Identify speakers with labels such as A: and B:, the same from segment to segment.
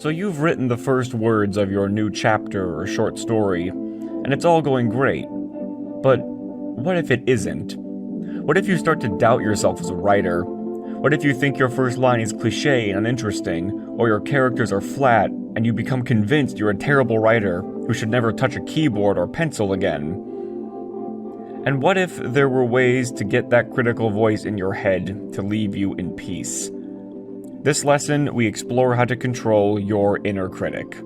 A: So you've written the first words of your new chapter or short story, and it's all going great. But what if it isn't? What if you start to doubt yourself as a writer? What if you think your first line is cliché and uninteresting, or your characters are flat, and you become convinced you're a terrible writer who should never touch a keyboard or pencil again? And what if there were ways to get that critical voice in your head to leave you in peace? This lesson, we explore how to control your inner critic.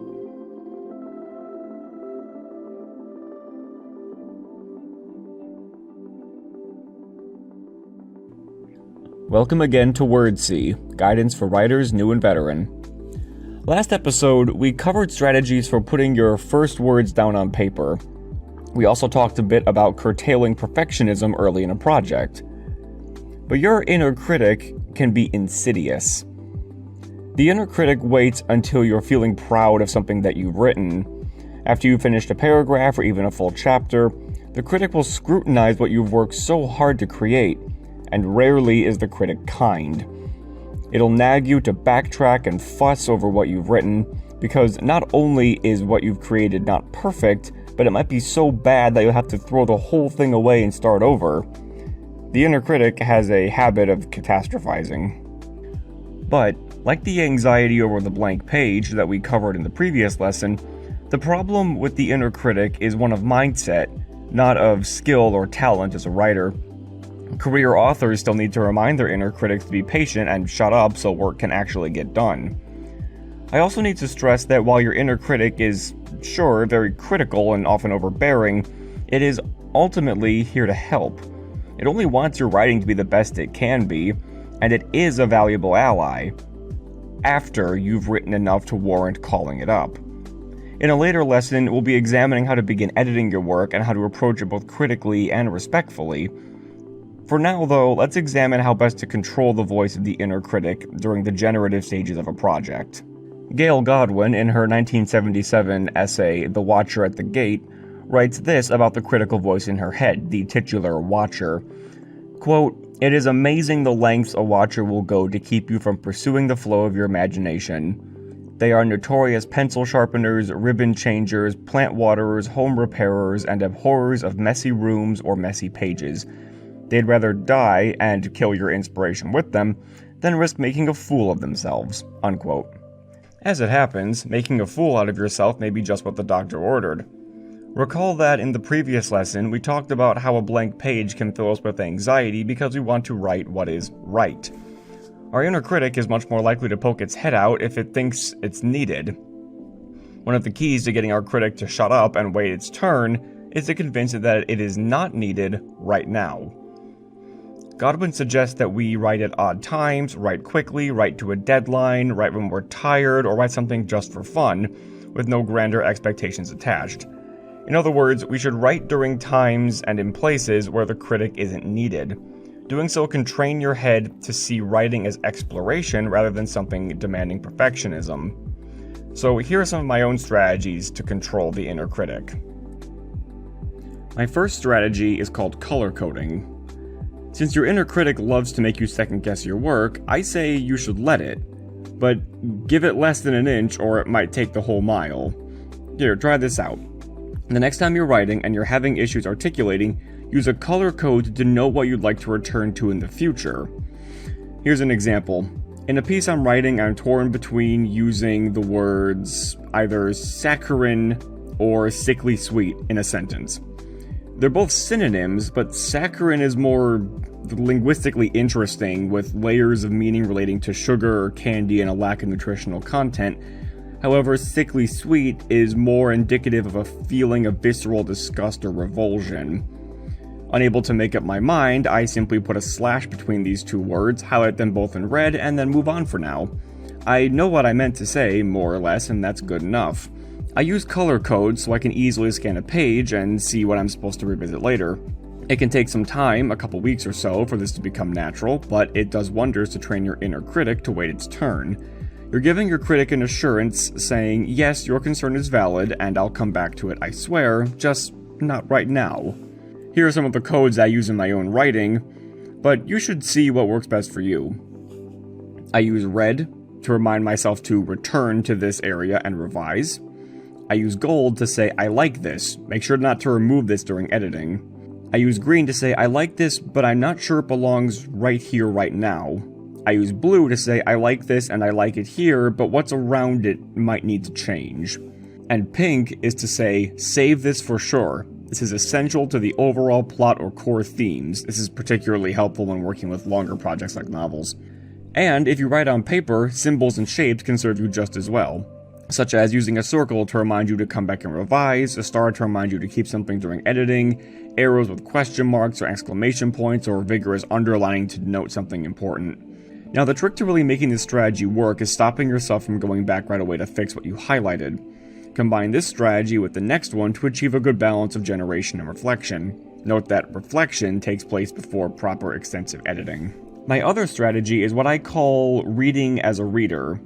A: Welcome again to WordSea, guidance for writers new and veteran. Last episode, we covered strategies for putting your first words down on paper. We also talked a bit about curtailing perfectionism early in a project. But your inner critic can be insidious. The inner critic waits until you're feeling proud of something that you've written. After you've finished a paragraph or even a full chapter, the critic will scrutinize what you've worked so hard to create, and rarely is the critic kind. It'll nag you to backtrack and fuss over what you've written, because not only is what you've created not perfect, but it might be so bad that you'll have to throw the whole thing away and start over. The inner critic has a habit of catastrophizing. But, like the anxiety over the blank page that we covered in the previous lesson, the problem with the inner critic is one of mindset, not of skill or talent as a writer. Career authors still need to remind their inner critics to be patient and shut up so work can actually get done. I also need to stress that while your inner critic is, sure, very critical and often overbearing, it is ultimately here to help. It only wants your writing to be the best it can be, and it is a valuable ally, after you've written enough to warrant calling it up. In a later lesson, we'll be examining how to begin editing your work and how to approach it both critically and respectfully. For now, though, let's examine how best to control the voice of the inner critic during the generative stages of a project. Gail Godwin, in her 1977 essay, The Watcher at the Gate, writes this about the critical voice in her head, the titular watcher. Quote, "It is amazing the lengths a watcher will go to keep you from pursuing the flow of your imagination. They are notorious pencil sharpeners, ribbon changers, plant waterers, home repairers, and abhorrers of messy rooms or messy pages. They'd rather die and kill your inspiration with them than risk making a fool of themselves." Unquote. As it happens, making a fool out of yourself may be just what the doctor ordered. Recall that in the previous lesson, we talked about how a blank page can fill us with anxiety because we want to write what is right. Our inner critic is much more likely to poke its head out if it thinks it's needed. One of the keys to getting our critic to shut up and wait its turn is to convince it that it is not needed right now. Godwin suggests that we write at odd times, write quickly, write to a deadline, write when we're tired, or write something just for fun, with no grander expectations attached. In other words, we should write during times and in places where the critic isn't needed. Doing so can train your head to see writing as exploration rather than something demanding perfectionism. So here are some of my own strategies to control the inner critic. My first strategy is called color coding. Since your inner critic loves to make you second guess your work, I say you should let it. But give it less than an inch or it might take the whole mile. Here, try this out. The next time you're writing and you're having issues articulating, use a color code to denote what you'd like to return to in the future. Here's an example. In a piece I'm writing, I'm torn between using the words either saccharine or sickly sweet in a sentence. They're both synonyms, but saccharine is more linguistically interesting, with layers of meaning relating to sugar or candy and a lack of nutritional content. However, sickly sweet is more indicative of a feeling of visceral disgust or revulsion. Unable to make up my mind, I simply put a slash between these two words, highlight them both in red, and then move on for now. I know what I meant to say, more or less, and that's good enough. I use color codes so I can easily scan a page and see what I'm supposed to revisit later. It can take some time, a couple weeks or so, for this to become natural, but it does wonders to train your inner critic to wait its turn. You're giving your critic an assurance, saying, yes, your concern is valid, and I'll come back to it, I swear, just not right now. Here are some of the codes I use in my own writing, but you should see what works best for you. I use red, to remind myself to return to this area and revise. I use gold to say I like this, make sure not to remove this during editing. I use green to say I like this, but I'm not sure it belongs right here right now. I use blue to say I like this and I like it here, but what's around it might need to change. And pink is to say save this for sure. This is essential to the overall plot or core themes. This is particularly helpful when working with longer projects like novels. And if you write on paper, symbols and shapes can serve you just as well, such as using a circle to remind you to come back and revise, a star to remind you to keep something during editing, arrows with question marks or exclamation points, or vigorous underlining to denote something important. Now, the trick to really making this strategy work is stopping yourself from going back right away to fix what you highlighted. Combine this strategy with the next one to achieve a good balance of generation and reflection. Note that reflection takes place before proper extensive editing. My other strategy is what I call reading as a reader.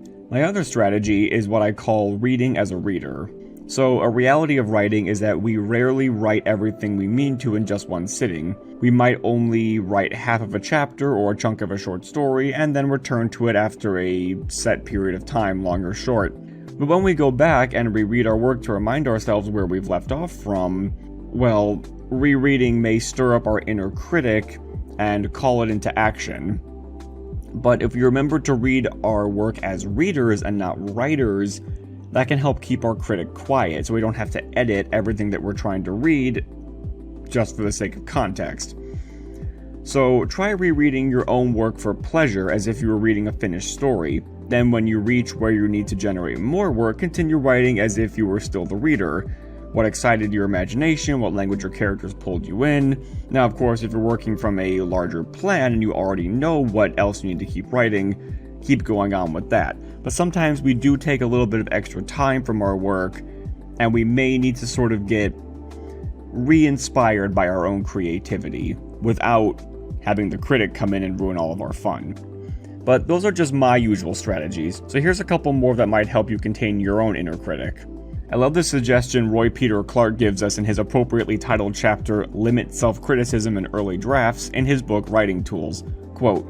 A: So, a reality of writing is that we rarely write everything we mean to in just one sitting. We might only write half of a chapter or a chunk of a short story, and then return to it after a set period of time, long or short. But when we go back and reread our work to remind ourselves where we've left off from, well, rereading may stir up our inner critic and call it into action. But if we remember to read our work as readers and not writers, that can help keep our critic quiet, so we don't have to edit everything that we're trying to read just for the sake of context. So try rereading your own work for pleasure as if you were reading a finished story. Then when you reach where you need to generate more work, continue writing as if you were still the reader. What excited your imagination, what language or characters pulled you in. Now, of course, if you're working from a larger plan and you already know what else you need to keep writing, keep going on with that. But sometimes we do take a little bit of extra time from our work, and we may need to sort of get re-inspired by our own creativity without having the critic come in and ruin all of our fun. But those are just my usual strategies, so here's a couple more that might help you contain your own inner critic. I love the suggestion Roy Peter Clark gives us in his appropriately titled chapter, Limit Self-Criticism in Early Drafts, in his book Writing Tools. Quote,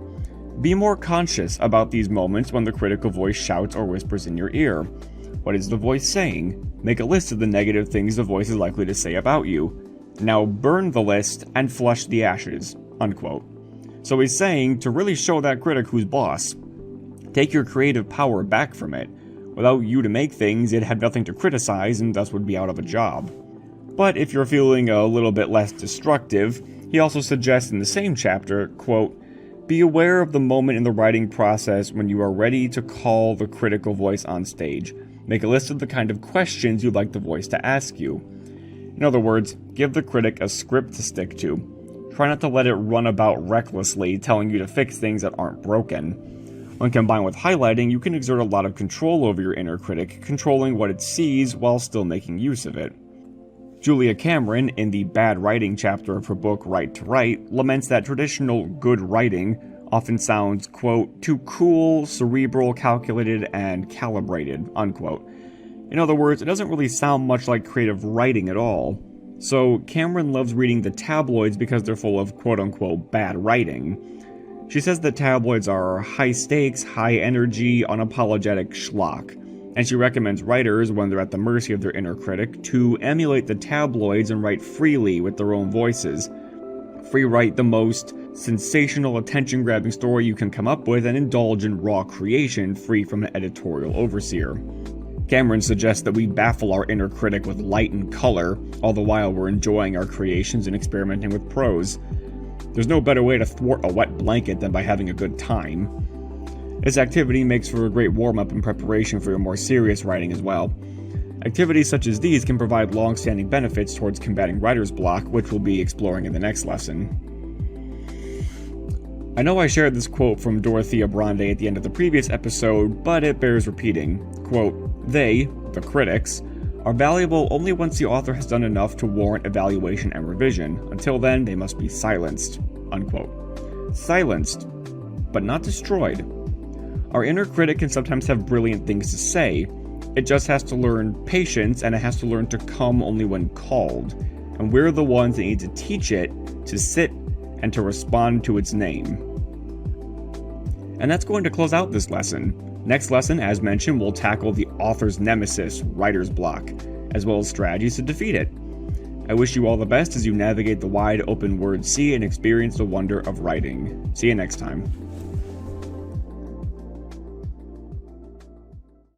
A: "Be more conscious about these moments when the critical voice shouts or whispers in your ear. What is the voice saying? Make a list of the negative things the voice is likely to say about you. Now burn the list and flush the ashes." Unquote. So he's saying to really show that critic who's boss. Take your creative power back from it. Without you to make things, it'd have nothing to criticize and thus would be out of a job. But if you're feeling a little bit less destructive, he also suggests in the same chapter, quote, "Be aware of the moment in the writing process when you are ready to call the critical voice on stage. Make a list of the kind of questions you'd like the voice to ask you." In other words, give the critic a script to stick to. Try not to let it run about recklessly, telling you to fix things that aren't broken. When combined with highlighting, you can exert a lot of control over your inner critic, controlling what it sees while still making use of it. Julia Cameron, in the Bad Writing chapter of her book Right to Write, laments that traditional good writing often sounds, quote, "too cool, cerebral, calculated, and calibrated," unquote. In other words, it doesn't really sound much like creative writing at all. So Cameron loves reading the tabloids because they're full of quote-unquote bad writing. She says that tabloids are high-stakes, high-energy, unapologetic schlock, and she recommends writers, when they're at the mercy of their inner critic, to emulate the tabloids and write freely with their own voices. Free-write the most sensational, attention-grabbing story you can come up with and indulge in raw creation free from an editorial overseer. Cameron suggests that we baffle our inner critic with light and color, all the while we're enjoying our creations and experimenting with prose. There's no better way to thwart a wet blanket than by having a good time. This activity makes for a great warm-up in preparation for your more serious writing as well. Activities such as these can provide long-standing benefits towards combating writer's block, which we'll be exploring in the next lesson. I know I shared this quote from Dorothea Brande at the end of the previous episode, but it bears repeating. Quote, "They, the critics, are valuable only once the author has done enough to warrant evaluation and revision. Until then, they must be silenced." Unquote. Silenced, but not destroyed. Our inner critic can sometimes have brilliant things to say. It just has to learn patience, and it has to learn to come only when called. And we're the ones that need to teach it to sit and to respond to its name. And that's going to close out this lesson. Next lesson, as mentioned, we'll tackle the author's nemesis, writer's block, as well as strategies to defeat it. I wish you all the best as you navigate the wide open WordSea and experience the wonder of writing. See you next time.